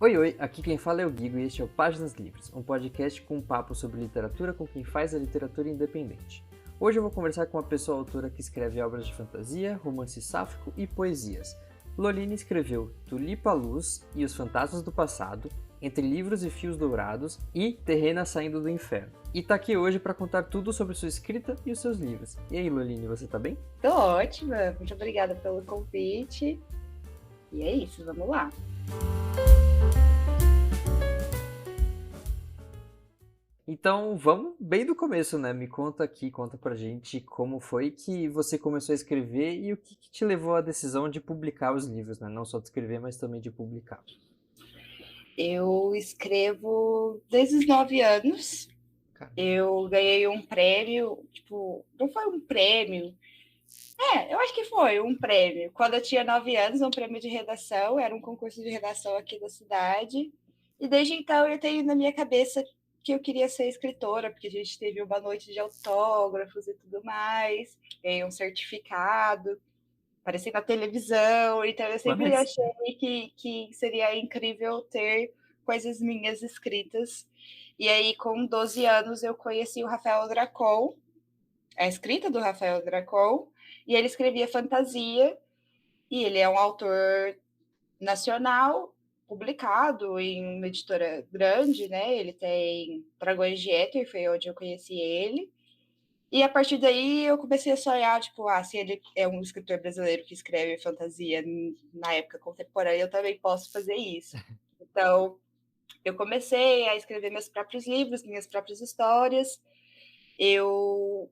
Oi, oi, aqui quem fala é o Guigo e este é o Páginas Livres, um podcast com um papo sobre literatura com quem faz a literatura independente. Hoje eu vou conversar com uma pessoa autora que escreve obras de fantasia, romance sáfico e poesias. Loline escreveu Tulipa Luz e Os Fantasmas do Passado, Entre Livros e Fios Dourados e Terrena Saindo do Inferno. E tá aqui hoje para contar tudo sobre sua escrita e os seus livros. E aí, Loline, você tá bem? Tô ótima, muito obrigada pelo convite. E é isso, vamos lá. Então, vamos bem do começo, né? Me conta aqui, conta pra gente como foi que você começou a escrever e o que te levou à decisão de publicar os livros, né? Não só de escrever, mas também de publicar. Eu escrevo desde os 9 anos. Cara, Eu ganhei um prêmio, não foi um prêmio. Eu acho que foi um prêmio. Quando eu tinha 9 anos, um prêmio de redação, era um concurso de redação aqui da cidade. E desde então eu tenho na minha cabeça que eu queria ser escritora, porque a gente teve uma noite de autógrafos e tudo mais, ganhei um certificado. Apareci na televisão, então eu sempre mas achei que seria incrível ter coisas minhas escritas. E aí, com 12 anos, eu conheci o Rafael Dracon, a escrita do Rafael Dracon, e ele escrevia fantasia, e ele é um autor nacional, publicado em uma editora grande, né? Ele tem Dragões de Éter, foi onde eu conheci ele. E a partir daí eu comecei a sonhar, se ele é um escritor brasileiro que escreve fantasia na época contemporânea, eu também posso fazer isso. Então, eu comecei a escrever meus próprios livros, minhas próprias histórias. Eu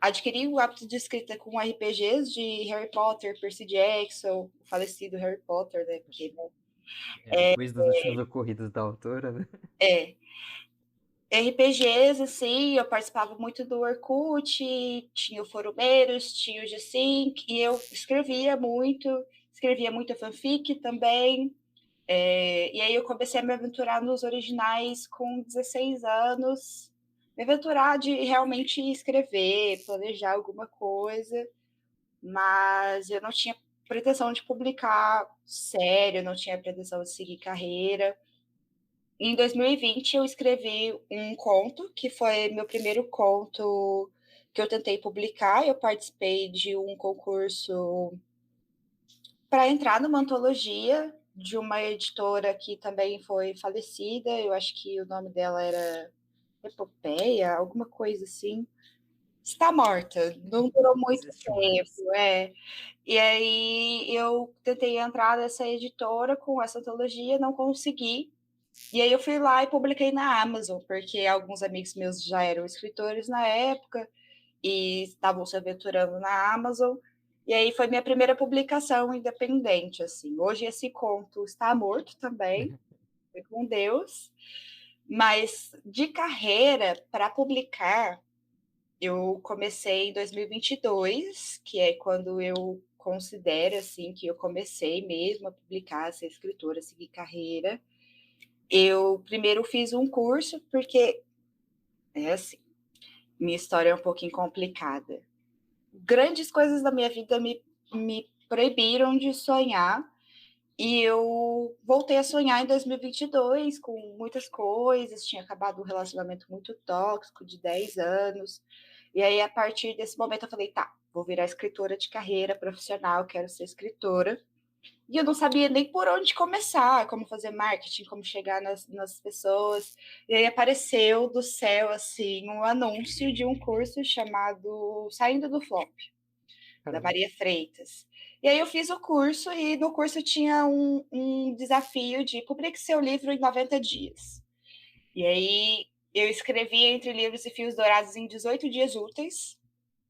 adquiri o hábito de escrita com RPGs de Harry Potter, Percy Jackson, o falecido Harry Potter, né? Porque, depois das últimas ocorridas da autora, né? é, RPGs, assim, eu participava muito do Orkut, tinha o Forumeiros, tinha o G5, e eu escrevia muito fanfic também. E aí eu comecei a me aventurar nos originais com 16 anos, me aventurar de realmente escrever, planejar alguma coisa, mas eu não tinha pretensão de publicar sério, não tinha pretensão de seguir carreira. Em 2020, eu escrevi um conto, que foi meu primeiro conto que eu tentei publicar. Eu participei de um concurso para entrar numa antologia de uma editora que também foi falecida. Eu acho que o nome dela era Epopeia, alguma coisa assim. Está morta, não durou Não muito existe mais. tempo, é. E aí eu tentei entrar nessa editora com essa antologia, não consegui. E aí eu fui lá e publiquei na Amazon, porque alguns amigos meus já eram escritores na época e estavam se aventurando na Amazon. E aí foi minha primeira publicação independente, assim. Hoje esse conto está morto também, foi com Deus. Mas de carreira para publicar, eu comecei em 2022, que é quando eu considero assim que eu comecei mesmo a publicar, a ser escritora, a seguir carreira. Eu primeiro fiz um curso, porque é assim, minha história é um pouquinho complicada. Grandes coisas da minha vida me proibiram de sonhar, e eu voltei a sonhar em 2022 com muitas coisas. Tinha acabado um relacionamento muito tóxico de 10 anos, e aí a partir desse momento eu falei, tá, vou virar escritora de carreira profissional, quero ser escritora. E eu não sabia nem por onde começar, como fazer marketing, como chegar nas pessoas. E aí apareceu do céu, assim, um anúncio de um curso chamado Saindo do Flop, da Caramba. Maria Freitas. E aí eu fiz o curso, e no curso tinha um desafio de publique seu livro em 90 dias. E aí eu escrevi Entre Livros e Fios Dourados em 18 dias úteis.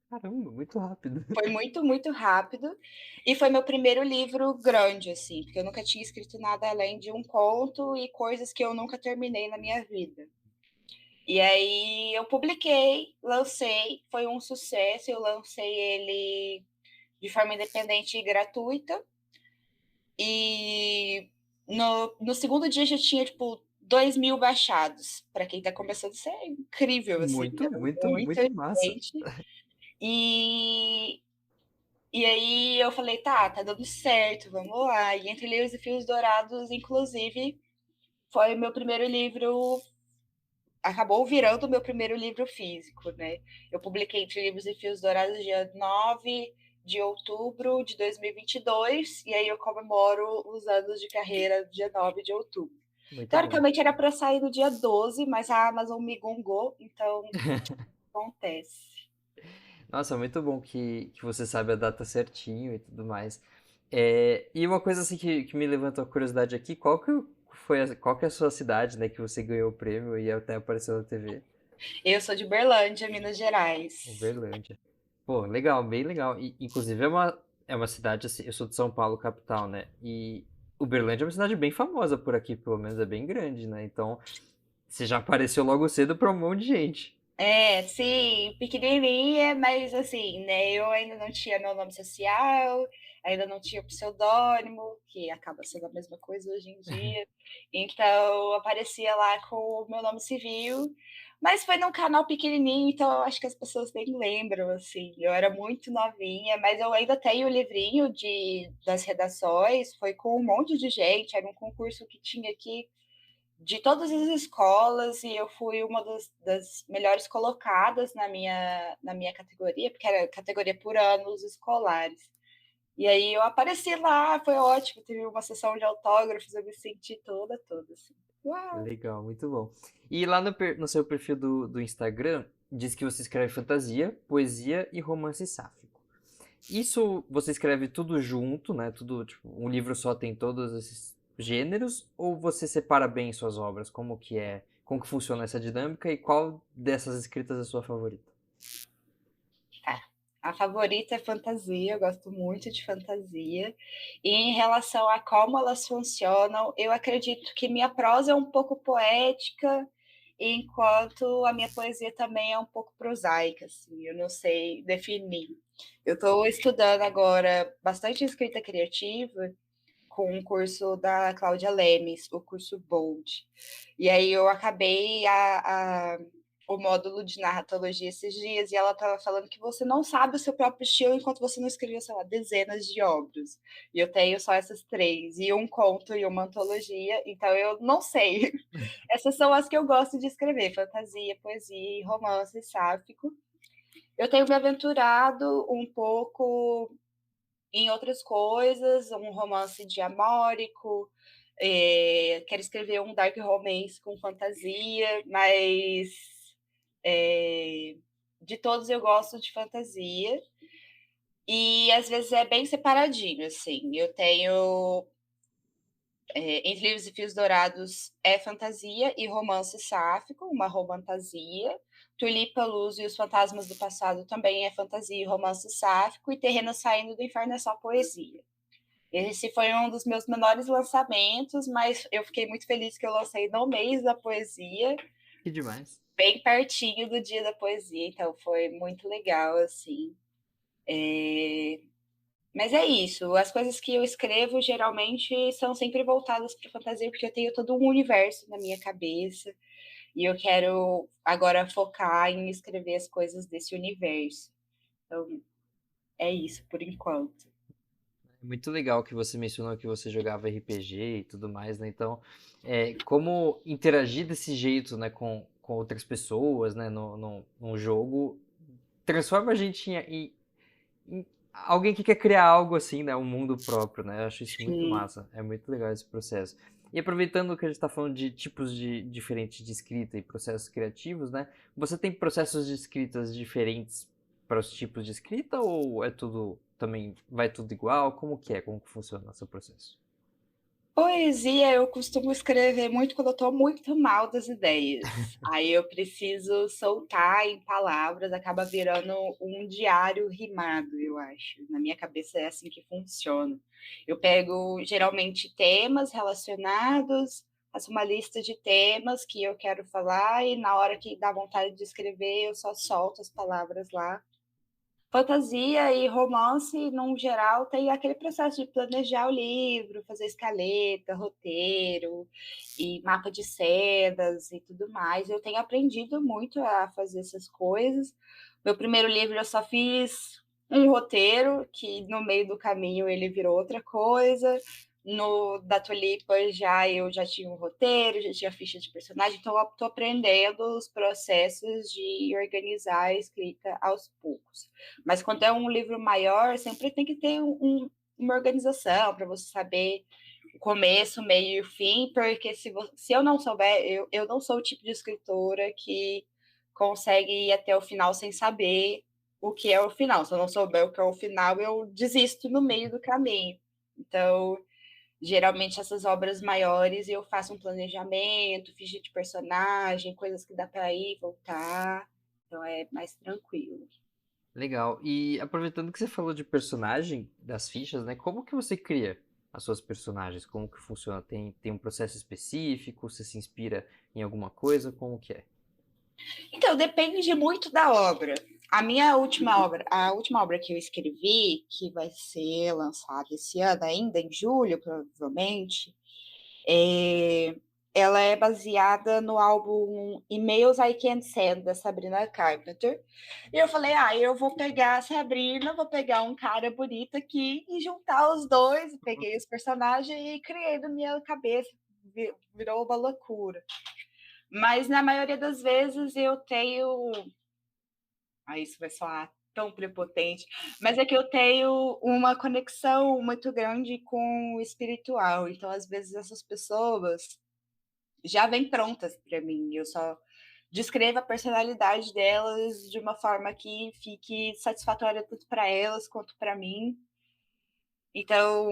Caramba, muito rápido. Foi muito, muito rápido. E foi meu primeiro livro grande, assim, porque eu nunca tinha escrito nada além de um conto e coisas que eu nunca terminei na minha vida. E aí eu publiquei, lancei, foi um sucesso. Eu lancei ele de forma independente e gratuita. E no segundo dia já tinha, 2.000 baixados. Para quem está começando, isso é incrível, assim, Muito, muito, muita muito massa. gente. E E aí eu falei, tá dando certo, vamos lá. E Entre Livros e Fios Dourados, inclusive, foi meu primeiro livro, acabou virando o meu primeiro livro físico, né? Eu publiquei Entre Livros e Fios Dourados dia 9 de outubro de 2022, e aí eu comemoro os anos de carreira dia 9 de outubro. Muito bom. Teoricamente era para sair no dia 12, mas a Amazon me gongou, então acontece. Nossa, muito bom que você sabe a data certinho e tudo mais. E uma coisa assim que me levantou a curiosidade aqui, qual que é a sua cidade, né, que você ganhou o prêmio e até apareceu na TV? Eu sou de Berlândia, Minas Gerais. Uberlândia. Pô, legal, bem legal. E, inclusive é uma cidade assim, eu sou de São Paulo, capital, né? E Uberlândia é uma cidade bem famosa por aqui, pelo menos é bem grande, né? Então, você já apareceu logo cedo pra um monte de gente. É, sim, pequenininha, mas assim, né? Eu ainda não tinha meu nome social, ainda não tinha pseudônimo, que acaba sendo a mesma coisa hoje em dia. Então, eu aparecia lá com o meu nome civil, mas foi num canal pequenininho, então eu acho que as pessoas nem lembram, assim. Eu era muito novinha, mas eu ainda tenho o livrinho das redações, foi com um monte de gente, era um concurso que tinha aqui de todas as escolas, e eu fui uma das melhores colocadas na minha categoria, porque era categoria por anos escolares. E aí eu apareci lá, foi ótimo, teve uma sessão de autógrafos, eu me senti toda, assim. Uau! Legal, muito bom. E lá no seu perfil do Instagram, diz que você escreve fantasia, poesia e romance sáfico. Isso você escreve tudo junto, né? Tudo, tipo, um livro só tem todos esses gêneros, ou você separa bem suas obras? Como que é? Como que funciona essa dinâmica e qual dessas escritas é a sua favorita? Tá. A favorita é fantasia, eu gosto muito de fantasia. E em relação a como elas funcionam, eu acredito que minha prosa é um pouco poética, enquanto a minha poesia também é um pouco prosaica, assim, eu não sei definir. Eu estou estudando agora bastante escrita criativa com um curso da Cláudia Lemes, o curso Bold. E aí eu acabei o módulo de narratologia esses dias e ela estava falando que você não sabe o seu próprio estilo enquanto você não escreveu, sei lá, dezenas de obras. E eu tenho só essas três, e um conto e uma antologia, então eu não sei. Essas são as que eu gosto de escrever: fantasia, poesia, romance sáfico. Eu tenho me aventurado um pouco em outras coisas, um romance diamórico, quero escrever um dark romance com fantasia, mas é, de todos eu gosto de fantasia. E às vezes é bem separadinho, assim. Eu tenho Entre Livros e Fios Dourados é fantasia e romance sáfico, uma romantasia. Tulipa, Luz e os Fantasmas do Passado também é fantasia e romance sáfico. E Terreno Saindo do Inferno é só poesia. Esse foi um dos meus menores lançamentos, mas eu fiquei muito feliz que eu lancei no mês da poesia, Que demais. bem pertinho do dia da poesia, então foi muito legal, assim. Mas é isso, as coisas que eu escrevo geralmente são sempre voltadas para fantasia, porque eu tenho todo um universo na minha cabeça e eu quero agora focar em escrever as coisas desse universo. Então, é isso por enquanto. É muito legal que você mencionou que você jogava RPG e tudo mais, né? Então, como interagir desse jeito, né, com outras pessoas, né, num jogo, transforma a gente em alguém que quer criar algo assim, né? Um mundo próprio, né? Eu acho isso muito Sim. massa. É muito legal esse processo. E aproveitando que a gente está falando de tipos diferentes de escrita e processos criativos, né? Você tem processos de escritas diferentes para os tipos de escrita ou é tudo também vai tudo igual? Como que é? Como que funciona o seu processo? Poesia eu costumo escrever muito quando eu estou muito mal das ideias. Aí eu preciso soltar em palavras, acaba virando um diário rimado, eu acho. Na minha cabeça é assim que funciona. Eu pego geralmente temas relacionados, faço uma lista de temas que eu quero falar, e na hora que dá vontade de escrever, eu só solto as palavras lá. Fantasia e romance, num geral, tem aquele processo de planejar o livro, fazer escaleta, roteiro e mapa de cenas e tudo mais. Eu tenho aprendido muito a fazer essas coisas. Meu primeiro livro eu só fiz um roteiro, que no meio do caminho ele virou outra coisa. No da Tulipa eu já tinha um roteiro, já tinha ficha de personagem, então eu estou aprendendo os processos de organizar a escrita aos poucos. Mas quando é um livro maior, sempre tem que ter uma organização para você saber o começo, meio e o fim, porque se eu não souber, eu não sou o tipo de escritora que consegue ir até o final sem saber o que é o final. Se eu não souber o que é o final, eu desisto no meio do caminho. Então, geralmente essas obras maiores eu faço um planejamento, ficha de personagem, coisas que dá para ir, voltar. Então é mais tranquilo. Legal. E aproveitando que você falou de personagem, das fichas, né? Como que você cria as suas personagens? Como que funciona? Tem um processo específico? Você se inspira em alguma coisa? Como que é? Então, depende muito da obra. A última obra que eu escrevi, que vai ser lançada esse ano, ainda em julho, provavelmente, é, ela é baseada no álbum Emails I Can't Send, da Sabrina Carpenter. E eu falei, eu vou pegar a Sabrina, vou pegar um cara bonito aqui e juntar os dois. Peguei os personagens e criei na minha cabeça. Virou uma loucura. Mas na maioria das vezes eu tenho. Isso vai soar tão prepotente, mas é que eu tenho uma conexão muito grande com o espiritual. Então, às vezes, essas pessoas já vêm prontas para mim. Eu só descrevo a personalidade delas de uma forma que fique satisfatória tanto para elas quanto para mim. Então,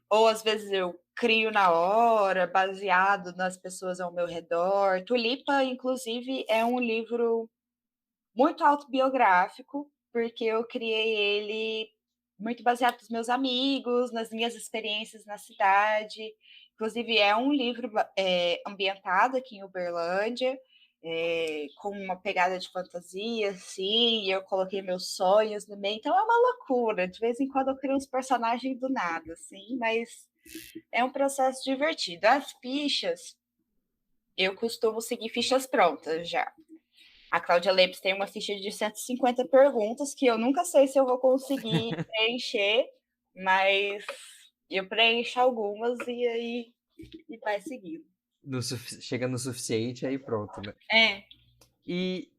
ou às vezes eu crio na hora, baseado nas pessoas ao meu redor. Tulipa, inclusive, é um livro muito autobiográfico, porque eu criei ele muito baseado nos meus amigos, nas minhas experiências na cidade. Inclusive, é um livro ambientado aqui em Uberlândia, com uma pegada de fantasia, assim, e eu coloquei meus sonhos no meio. Então é uma loucura. De vez em quando eu crio uns personagens do nada, assim, mas é um processo divertido. As fichas, eu costumo seguir fichas prontas já. A Cláudia Lepes tem uma ficha de 150 perguntas que eu nunca sei se eu vou conseguir preencher, mas eu preencho algumas e aí e vai seguindo. Chega no suficiente, aí pronto, né? É. E,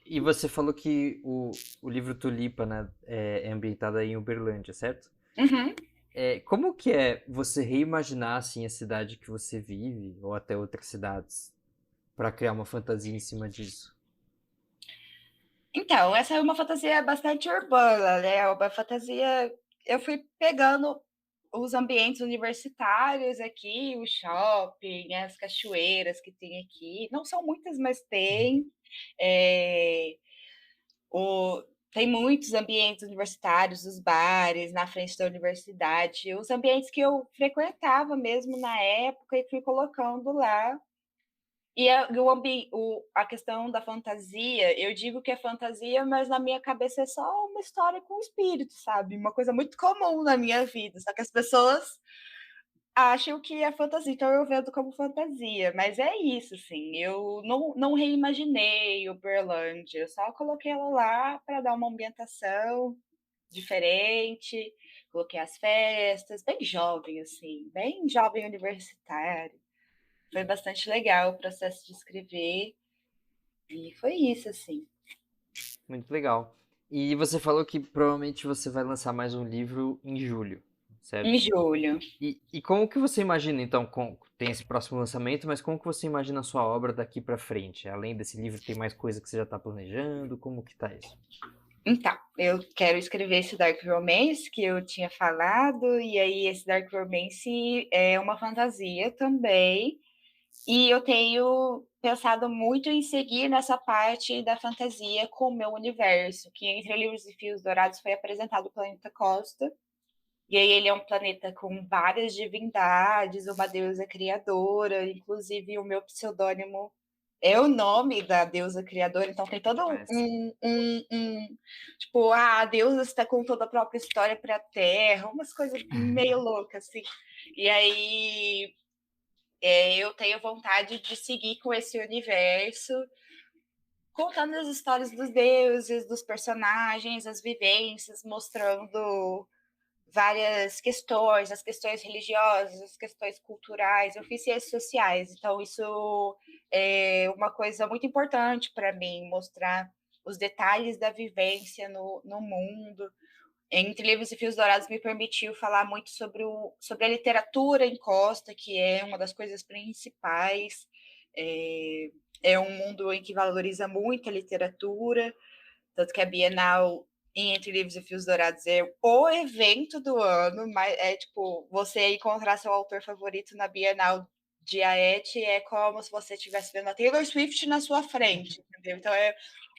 e você falou que o livro Tulipa, né, é ambientado aí em Uberlândia, certo? Uhum. Como que é você reimaginar assim a cidade que você vive ou até outras cidades para criar uma fantasia em cima disso? Então, essa é uma fantasia bastante urbana, né? Uma fantasia. Eu fui pegando os ambientes universitários aqui, o shopping, as cachoeiras que tem aqui. Não são muitas, mas tem. É, o, tem muitos ambientes universitários, os bares na frente da universidade, os ambientes que eu frequentava mesmo na época e fui colocando lá. E a questão da fantasia, eu digo que é fantasia, mas na minha cabeça é só uma história com espírito, sabe? Uma coisa muito comum na minha vida, só que as pessoas acham que é fantasia, então eu vendo como fantasia, mas é isso, assim, eu não reimaginei Uberlândia, eu só coloquei ela lá para dar uma ambientação diferente, coloquei as festas, bem jovem, assim, bem jovem universitário. Foi bastante legal o processo de escrever, e foi isso, assim. Muito legal. E você falou que provavelmente você vai lançar mais um livro em julho, Em certo? julho. E como que você imagina, então, tem esse próximo lançamento, mas como que você imagina a sua obra daqui pra frente? Além desse livro, tem mais coisa que você já tá planejando? Como que tá isso? Então, eu quero escrever esse Dark Romance que eu tinha falado, e aí esse Dark Romance é uma fantasia também, e eu tenho pensado muito em seguir nessa parte da fantasia com o meu universo, que entre Livros e Fios Dourados foi apresentado o Planeta Costa, e aí ele é um planeta com várias divindades, uma deusa criadora, inclusive o meu pseudônimo é o nome da deusa criadora, então tem todo Mas, tipo, a deusa está com toda a própria história para a Terra, umas coisas meio loucas, assim. E aí eu tenho vontade de seguir com esse universo, contando as histórias dos deuses, dos personagens, as vivências, mostrando várias questões, as questões religiosas, as questões culturais. Eu fiz ciências sociais, então isso é uma coisa muito importante para mim, mostrar os detalhes da vivência no mundo. Entre Livros e Fios Dourados me permitiu falar muito sobre a literatura em Costa, que é uma das coisas principais. É um mundo em que valoriza muito a literatura, tanto que a Bienal em Entre Livros e Fios Dourados é o evento do ano, mas é tipo, você encontrar seu autor favorito na Bienal de Aete é como se você estivesse vendo a Taylor Swift na sua frente, entendeu? Então é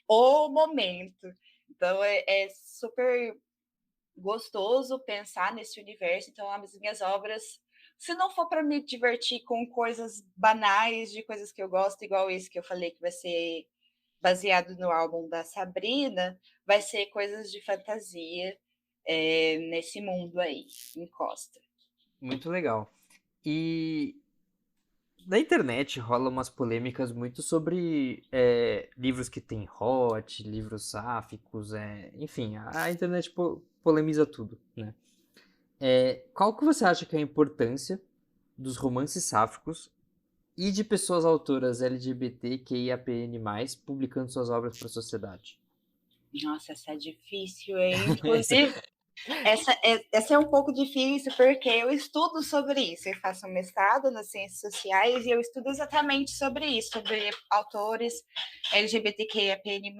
o momento. Então é super gostoso pensar nesse universo. Então, as minhas obras, se não for para me divertir com coisas banais, de coisas que eu gosto, igual esse que eu falei que vai ser baseado no álbum da Sabrina, vai ser coisas de fantasia nesse mundo aí, em Costa. Muito legal. E na internet rola umas polêmicas muito sobre livros que tem hot, livros sáficos, enfim, a internet polemiza tudo, né? Qual que você acha que é a importância dos romances sáficos e de pessoas autoras LGBTQIAPN+, publicando suas obras para a sociedade? Nossa, essa é difícil, hein? Inclusive, essa é um pouco difícil, porque eu estudo sobre isso. Eu faço um mestrado nas ciências sociais e eu estudo exatamente sobre isso, sobre autores LGBTQIAPN+,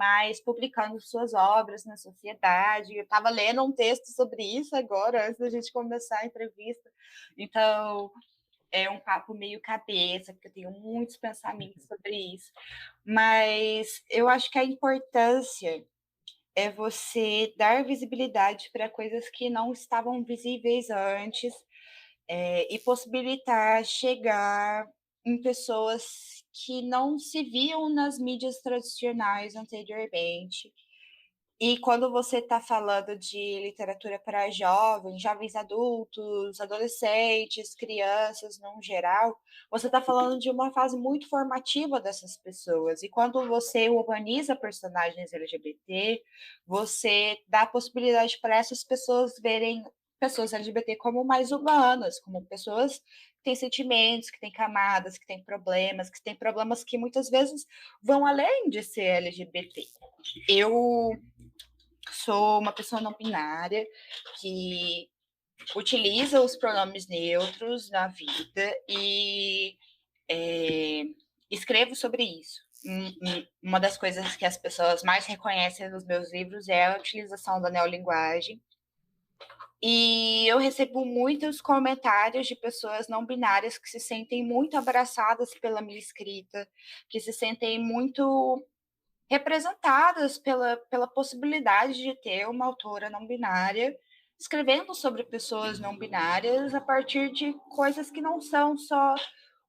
publicando suas obras na sociedade. Eu estava lendo um texto sobre isso agora, antes da gente começar a entrevista. Então, é um papo meio cabeça, porque eu tenho muitos pensamentos sobre isso. Mas eu acho que a importância é você dar visibilidade para coisas que não estavam visíveis antes, e possibilitar chegar em pessoas que não se viam nas mídias tradicionais anteriormente. E quando você está falando de literatura para jovens, jovens adultos, adolescentes, crianças, no geral, você está falando de uma fase muito formativa dessas pessoas. E quando você humaniza personagens LGBT, você dá a possibilidade para essas pessoas verem pessoas LGBT como mais humanas, como pessoas que têm sentimentos, que têm camadas, que têm problemas que muitas vezes vão além de ser LGBT. Eu sou uma pessoa não binária que utiliza os pronomes neutros na vida e escrevo sobre isso. Uma das coisas que as pessoas mais reconhecem nos meus livros é a utilização da neolinguagem. E eu recebo muitos comentários de pessoas não binárias que se sentem muito abraçadas pela minha escrita, que se sentem muito representadas pela possibilidade de ter uma autora não binária escrevendo sobre pessoas não binárias a partir de coisas que não são só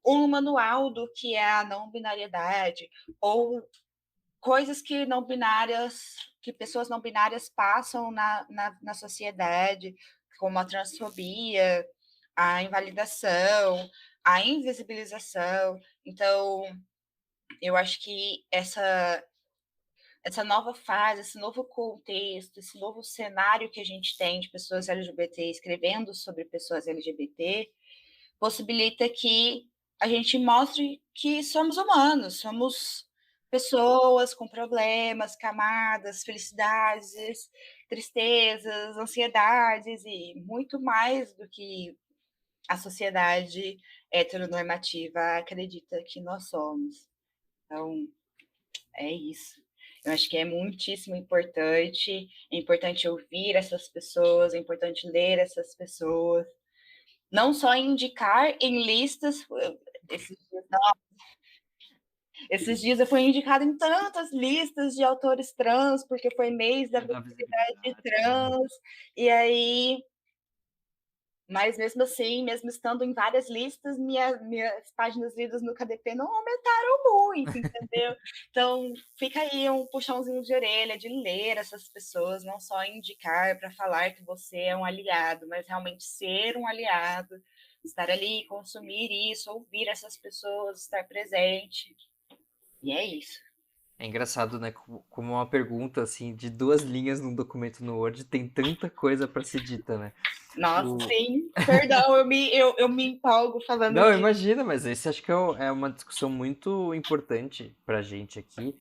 um manual do que é a não binariedade, ou coisas que pessoas não binárias passam na sociedade, como a transfobia, a invalidação, a invisibilização. Então, eu acho que essa nova fase, esse novo contexto, esse novo cenário que a gente tem de pessoas LGBT escrevendo sobre pessoas LGBT, possibilita que a gente mostre que somos humanos, somos pessoas com problemas, camadas, felicidades, tristezas, ansiedades e muito mais do que a sociedade heteronormativa acredita que nós somos. Então, é isso. Eu acho que é muitíssimo importante. É importante ouvir essas pessoas, é importante ler essas pessoas. Não só indicar em listas. Esses dias eu fui indicada em tantas listas de autores trans, porque foi mês da Pra dar visibilidade visibilidade, né? trans. E aí, mas mesmo assim, mesmo estando em várias listas, minhas páginas lidas no KDP não aumentaram muito, entendeu? Então, fica aí um puxãozinho de orelha de ler essas pessoas, não só indicar para falar que você é um aliado, mas realmente ser um aliado, estar ali, consumir isso, ouvir essas pessoas, estar presente. E é isso. É engraçado, né? Como uma pergunta, assim, de 2 linhas num documento no Word tem tanta coisa para ser dita, né? Nossa, O... sim. Perdão, eu me empolgo falando Não, disso. imagina, mas esse acho que é uma discussão muito importante pra gente aqui,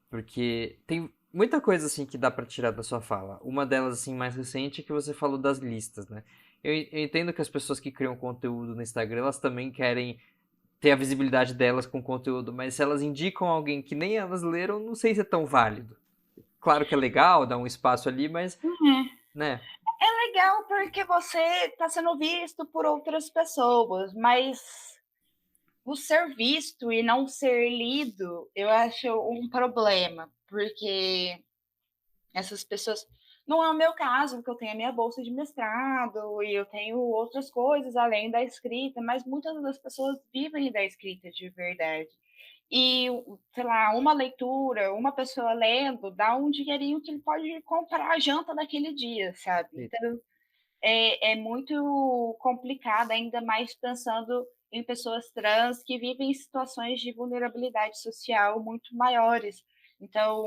porque tem muita coisa, assim, que dá pra tirar da sua fala. Uma delas, assim, mais recente é que você falou das listas, né? Eu entendo que as pessoas que criam conteúdo no Instagram, elas também querem ter a visibilidade delas com conteúdo, mas se elas indicam alguém que nem elas leram, não sei se é tão válido. Claro que é legal dar um espaço ali, mas, Uhum. né? É legal porque você está sendo visto por outras pessoas, mas o ser visto e não ser lido, eu acho um problema, porque essas pessoas. Não é o meu caso, porque eu tenho a minha bolsa de mestrado e eu tenho outras coisas além da escrita, mas muitas das pessoas vivem da escrita de verdade. E, sei lá, uma leitura, uma pessoa lendo, dá um dinheirinho que ele pode comprar a janta naquele dia, sabe? Então, é muito complicado, ainda mais pensando em pessoas trans que vivem em situações de vulnerabilidade social muito maiores. Então,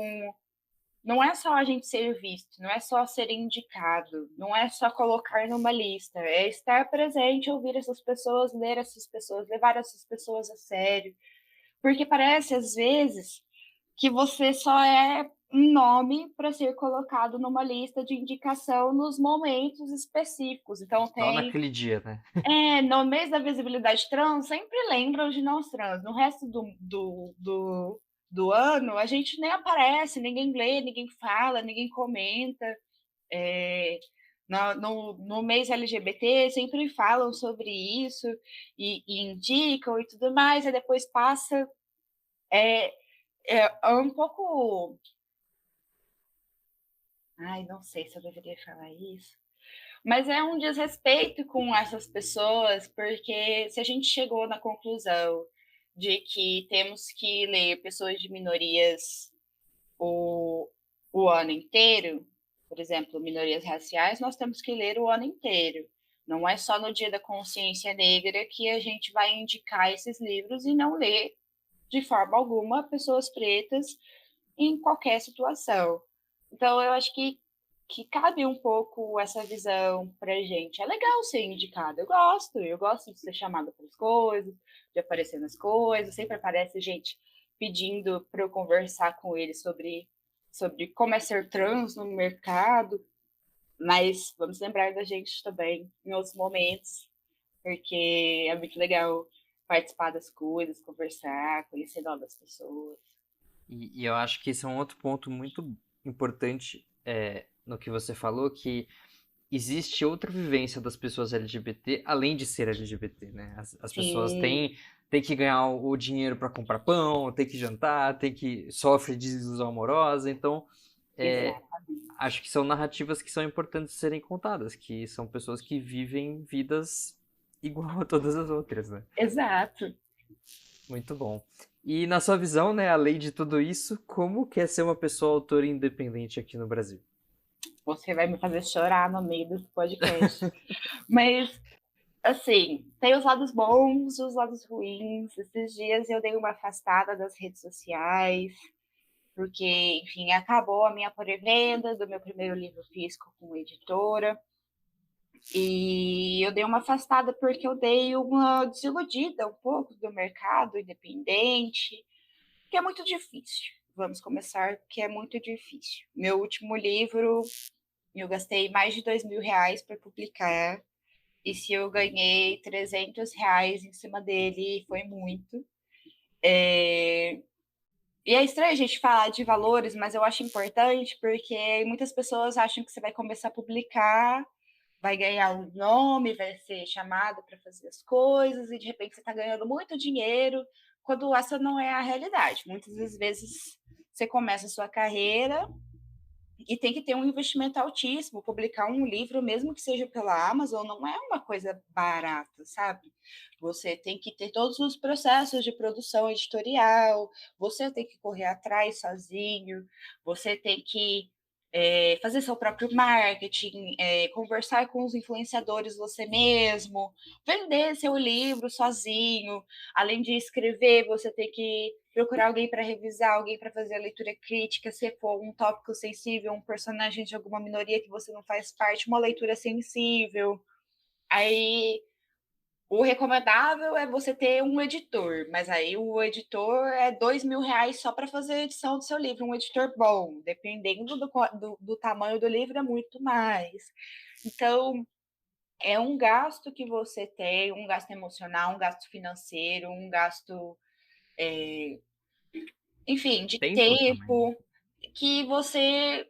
não é só a gente ser visto, não é só ser indicado, não é só colocar numa lista, é estar presente, ouvir essas pessoas, ler essas pessoas, levar essas pessoas a sério. Porque parece, às vezes, que você só é um nome para ser colocado numa lista de indicação nos momentos específicos. Então, Só tem. naquele dia, né? No mês da visibilidade trans, sempre lembram de nós trans. No resto do ano, a gente nem aparece, ninguém lê, ninguém fala, ninguém comenta. É, no mês LGBT sempre falam sobre isso e indicam e tudo mais, e depois passa. É, é um pouco. Ai, não sei se eu deveria falar isso. Mas é um desrespeito com essas pessoas, porque se a gente chegou na conclusão de que temos que ler pessoas de minorias o, o ano inteiro, por exemplo, minorias raciais, nós temos que ler o ano inteiro. Não é só no Dia da Consciência Negra que a gente vai indicar esses livros e não ler de forma alguma pessoas pretas em qualquer situação. Então, eu acho que cabe um pouco essa visão para a gente. É legal ser indicado, eu gosto de ser chamada para as coisas, de aparecer nas coisas, sempre aparece gente pedindo para eu conversar com eles sobre como é ser trans no mercado, mas vamos lembrar da gente também em outros momentos, porque é muito legal participar das coisas, conversar, conhecer novas pessoas. E eu acho que esse é um outro ponto muito importante no que você falou, que existe outra vivência das pessoas LGBT além de ser LGBT, né? As pessoas Sim, têm que ganhar o dinheiro para comprar pão, têm que jantar, têm que sofrer desilusão amorosa, então é, exatamente. acho que são narrativas que são importantes serem contadas, que são pessoas que vivem vidas igual a todas as outras, né? Exato. Muito bom. E na sua visão, né, além de tudo isso, como que é ser uma pessoa autora independente aqui no Brasil? Você vai me fazer chorar no meio desse podcast. Mas, assim, tem os lados bons, os lados ruins. Esses dias eu dei uma afastada das redes sociais, porque, enfim, acabou a minha pré-venda do meu primeiro livro físico com editora. E eu dei uma afastada porque eu dei uma desiludida um pouco do mercado independente, que é muito difícil. Vamos começar, que é muito difícil. Meu último livro, eu gastei mais de R$ 2.000 para publicar. E se eu ganhei R$ 300 em cima dele, foi muito. E é estranho a gente falar de valores, mas eu acho importante porque muitas pessoas acham que você vai começar a publicar, vai ganhar um nome, vai ser chamado para fazer as coisas, e de repente você está ganhando muito dinheiro, quando essa não é a realidade. Muitas das vezes você começa a sua carreira e tem que ter um investimento altíssimo. Publicar um livro, mesmo que seja pela Amazon, não é uma coisa barata, sabe? Você tem que ter todos os processos de produção editorial, você tem que correr atrás sozinho, você tem que fazer seu próprio marketing, conversar com os influenciadores você mesmo, vender seu livro sozinho. Além de escrever, você tem que procurar alguém para revisar, alguém para fazer a leitura crítica, se for um tópico sensível, um personagem de alguma minoria que você não faz parte, uma leitura sensível. Aí o recomendável é você ter um editor, mas aí o editor é R$ 2.000 só para fazer a edição do seu livro, um editor bom, dependendo do tamanho do livro, é muito mais. Então, é um gasto que você tem, um gasto emocional, um gasto financeiro, um gasto, enfim, de Tempo também, né? tempo, que você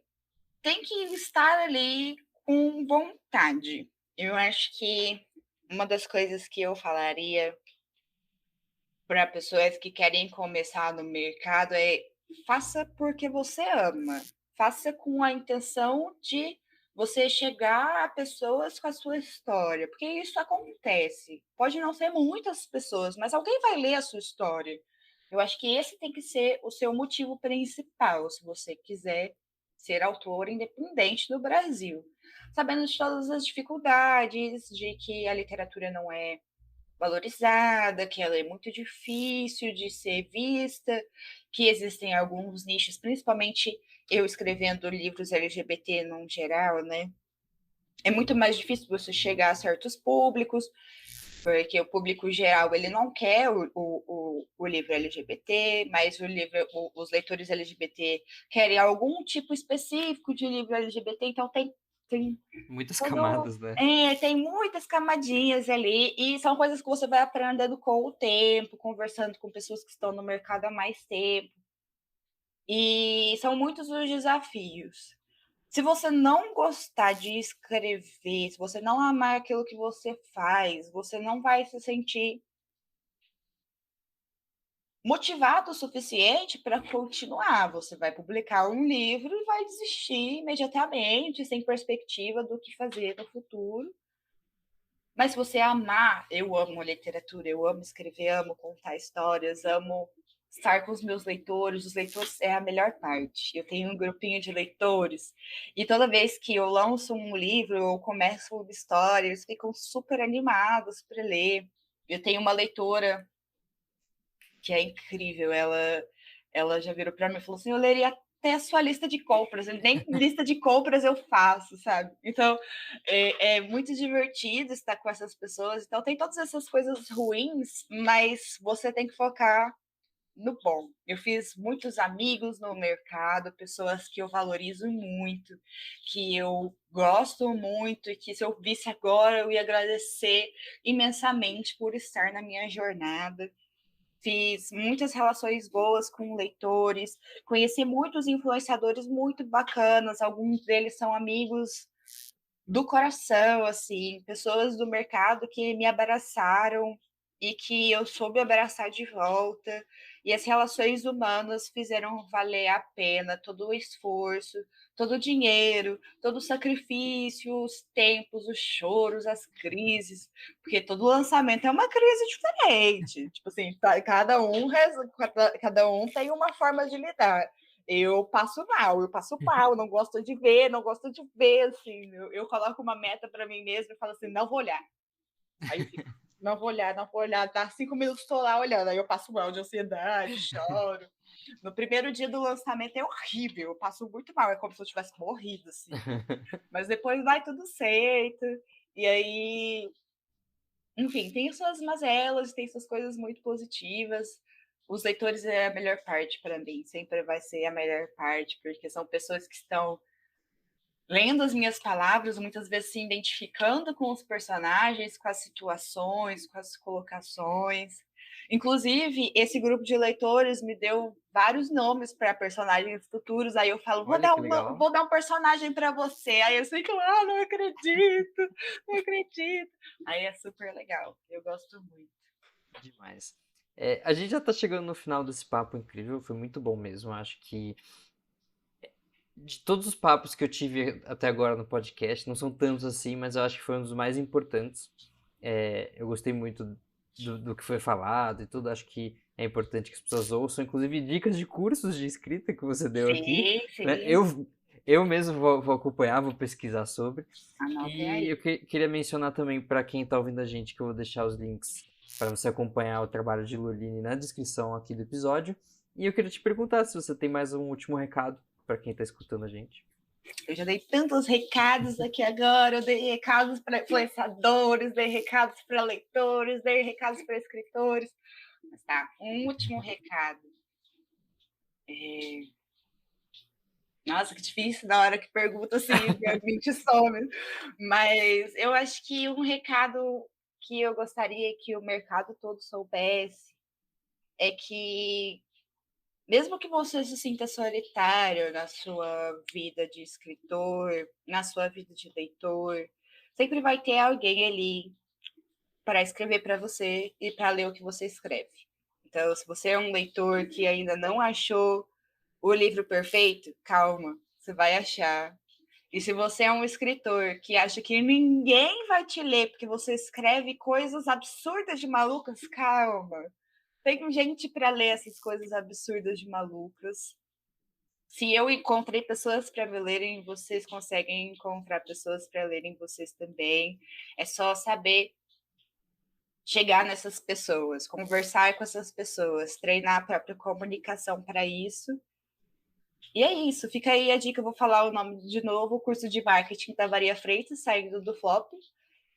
tem que estar ali com vontade. Eu acho que uma das coisas que eu falaria para pessoas que querem começar no mercado é faça porque você ama. Faça com a intenção de você chegar a pessoas com a sua história, porque isso acontece. Pode não ser muitas pessoas, mas alguém vai ler a sua história. Eu acho que esse tem que ser o seu motivo principal, se você quiser ser autor independente no Brasil. Sabendo de todas as dificuldades, de que a literatura não é valorizada, que ela é muito difícil de ser vista, que existem alguns nichos, principalmente eu escrevendo livros LGBT no geral, né? É muito mais difícil você chegar a certos públicos, porque o público geral ele não quer o livro LGBT, mas os leitores LGBT querem algum tipo específico de livro LGBT, então tem Muitas todo, camadas, né? tem muitas camadinhas ali, e são coisas que você vai aprendendo com o tempo, conversando com pessoas que estão no mercado há mais tempo. E são muitos os desafios. Se você não gostar de escrever, se você não amar aquilo que você faz, você não vai se sentir motivado o suficiente para continuar. Você vai publicar um livro e vai desistir imediatamente, sem perspectiva do que fazer no futuro. Mas se você amar, eu amo literatura, eu amo escrever, amo contar histórias, amo estar com os meus leitores. Os leitores é a melhor parte. Eu tenho um grupinho de leitores e toda vez que eu lanço um livro ou começo uma história, eles ficam super animados para ler. Eu tenho uma leitora que é incrível, ela já virou para mim e falou assim: eu leria até a sua lista de compras, nem lista de compras eu faço, sabe? Então, é muito divertido estar com essas pessoas. Então, tem todas essas coisas ruins, mas você tem que focar no bom. Eu fiz muitos amigos no mercado, pessoas que eu valorizo muito, que eu gosto muito e que se eu visse agora eu ia agradecer imensamente por estar na minha jornada. Fiz muitas relações boas com leitores, conheci muitos influenciadores muito bacanas, alguns deles são amigos do coração, assim, pessoas do mercado que me abraçaram e que eu soube abraçar de volta. E as relações humanas fizeram valer a pena todo o esforço, todo o dinheiro, todo o sacrifício, os tempos, os choros, as crises, porque todo lançamento é uma crise diferente. Tipo assim, cada um tem uma forma de lidar. Eu passo mal, não gosto de ver, assim, eu coloco uma meta para mim mesma e falo assim, não vou olhar. Aí eu fico, não vou olhar, dá 5 minutos, estou lá olhando, aí eu passo mal de ansiedade, choro. No primeiro dia do lançamento é horrível, eu passo muito mal, é como se eu tivesse morrido, assim. Mas depois vai tudo certo, e aí, enfim, tem suas mazelas, tem suas coisas muito positivas. Os leitores é a melhor parte para mim, sempre vai ser a melhor parte, porque são pessoas que estão lendo as minhas palavras, muitas vezes se identificando com os personagens, com as situações, com as colocações. Inclusive, esse grupo de leitores me deu vários nomes para personagens futuros. Aí eu falo, Olha que legal. vou dar um personagem para você. Aí eu fico, não acredito, não acredito. Aí é super legal. Eu gosto muito. Demais. A gente já tá chegando no final desse papo incrível, foi muito bom mesmo. Acho que de todos os papos que eu tive até agora no podcast, não são tantos assim, mas eu acho que foi um dos mais importantes. Eu gostei muito do que foi falado e tudo, acho que é importante que as pessoas ouçam, inclusive dicas de cursos de escrita que você deu aqui, Sim, né? sim. Eu mesmo vou acompanhar, vou pesquisar sobre. Anotem E aí. eu queria mencionar também para quem está ouvindo a gente que eu vou deixar os links para você acompanhar o trabalho de Lurline na descrição aqui do episódio. E eu queria te perguntar se você tem mais um último recado para quem está escutando a gente. Eu já dei tantos recados aqui agora, eu dei recados para influenciadores, dei recados para leitores, dei recados para escritores. Mas tá, um último recado. Nossa, que difícil na hora que pergunta assim, minha mente some. Mas eu acho que um recado que eu gostaria que o mercado todo soubesse é que, mesmo que você se sinta solitário na sua vida de escritor, na sua vida de leitor, sempre vai ter alguém ali para escrever para você e para ler o que você escreve. Então, se você é um leitor que ainda não achou o livro perfeito, calma, você vai achar. E se você é um escritor que acha que ninguém vai te ler porque você escreve coisas absurdas de malucas, calma. Tem gente para ler essas coisas absurdas de malucas. Se eu encontrei pessoas para me lerem, vocês conseguem encontrar pessoas para lerem vocês também. É só saber chegar nessas pessoas, conversar com essas pessoas, treinar a própria comunicação para isso. E é isso, fica aí a dica, eu vou falar o nome de novo, o curso de marketing da Maria Freitas, saindo do Flop,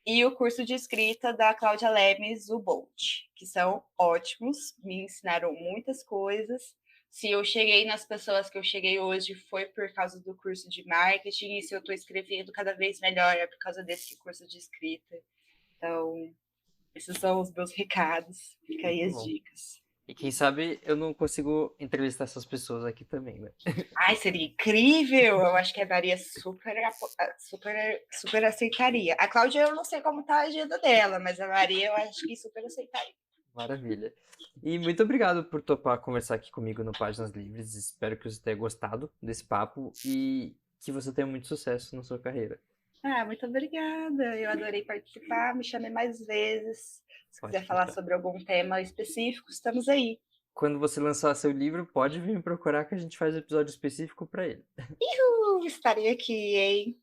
e o curso de escrita da Cláudia Lemes, o Bolt, que são ótimos, me ensinaram muitas coisas. Se eu cheguei nas pessoas que eu cheguei hoje foi por causa do curso de marketing, e se eu estou escrevendo cada vez melhor é por causa desse curso de escrita. Então, esses são os meus recados, fica aí as dicas. E quem sabe eu não consigo entrevistar essas pessoas aqui também, né? Ai, seria incrível! Eu acho que a Maria super aceitaria. A Cláudia, eu não sei como tá a agenda dela, mas a Maria eu acho que super aceitaria. Maravilha. E muito obrigado por topar conversar aqui comigo no Páginas Livres. Espero que você tenha gostado desse papo e que você tenha muito sucesso na sua carreira. Muito obrigada. Eu adorei participar. Me chame mais vezes. Se quiser falar sobre algum tema específico, estamos aí. Quando você lançar seu livro, pode vir me procurar que a gente faz um episódio específico para ele. Estarei aqui, hein?